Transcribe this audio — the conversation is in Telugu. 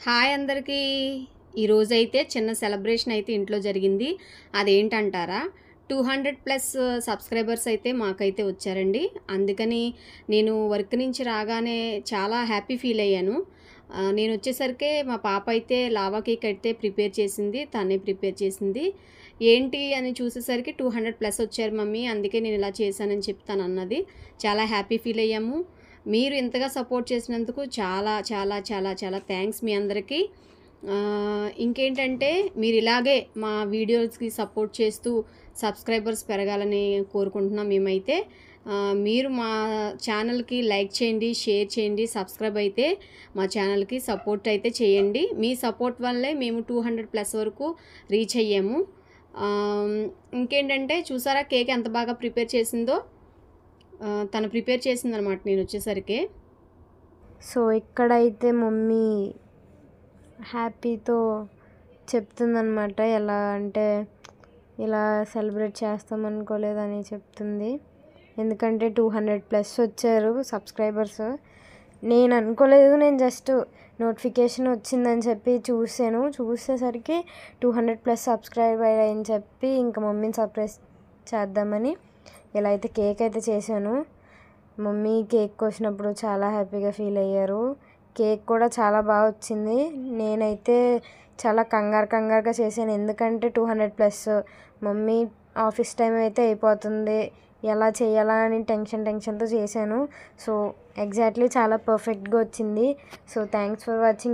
హాయ్ అందరికీ. ఈరోజైతే చిన్న సెలబ్రేషన్ అయితే ఇంట్లో జరిగింది. అదేంటంటారా? 200+ సబ్స్క్రైబర్స్ అయితే మాకైతే వచ్చారండి. అందుకని నేను వర్క్ నుంచి రాగానే చాలా హ్యాపీ ఫీల్ అయ్యాను. నేను వచ్చేసరికే మా పాప అయితే లావా కేక్ అయితే ప్రిపేర్ చేసింది. తనే ప్రిపేర్ చేసింది. ఏంటి అని చూసేసరికి 200+ వచ్చారు మమ్మీ, అందుకే నేను ఇలా చేశానని చెప్తానన్నది. చాలా హ్యాపీ ఫీల్ అయ్యాము. మీరు ఇంతగా సపోర్ట్ చేసినందుకు చాలా చాలా చాలా చాలా థ్యాంక్స్ మీ అందరికీ. ఇంకేంటంటే మీరు ఇలాగే మా వీడియోస్కి సపోర్ట్ చేస్తూ సబ్స్క్రైబర్స్ పెరగాలని కోరుకుంటున్నాం మేమైతే. మీరు మా ఛానల్కి లైక్ చేయండి, షేర్ చేయండి, సబ్స్క్రైబ్ అయితే మా ఛానల్కి సపోర్ట్ అయితే చేయండి. మీ సపోర్ట్ వల్లే మేము 200+ వరకు రీచ్ అయ్యాము. ఇంకేంటంటే చూసారా కేక్ ఎంత బాగా ప్రిపేర్ చేసిందో. తను ప్రిపేర్ చేసిందనమాట నేను వచ్చేసరికి. సో ఇక్కడైతే మమ్మీ హ్యాపీతో చెప్తుందనమాట. ఎలా అంటే ఇలా సెలబ్రేట్ చేస్తామనుకోలేదని చెప్తుంది. ఎందుకంటే 200+ వచ్చారు సబ్స్క్రైబర్స్. నేను అనుకోలేదు. నేను జస్ట్ నోటిఫికేషన్ వచ్చిందని చెప్పి చూసేసరికి 200+ సబ్స్క్రైబ్ అయ్యాయని చెప్పి ఇంకా మమ్మీని సర్ప్రైజ్ చేద్దామని ఇలా అయితే కేక్ అయితే చేశాను. మమ్మీ కేక్ కోసినప్పుడు చాలా హ్యాపీగా ఫీల్ అయ్యారు. కేక్ కూడా చాలా బాగా వచ్చింది. నేనైతే చాలా కంగారుగా చేశాను. ఎందుకంటే 200+ మమ్మీ ఆఫీస్ టైం అయితే అయిపోతుంది, ఎలా చేయాలా అని టెన్షన్తో చేశాను. సో ఎగ్జాక్ట్లీ చాలా పర్ఫెక్ట్గా వచ్చింది. So thanks for watching.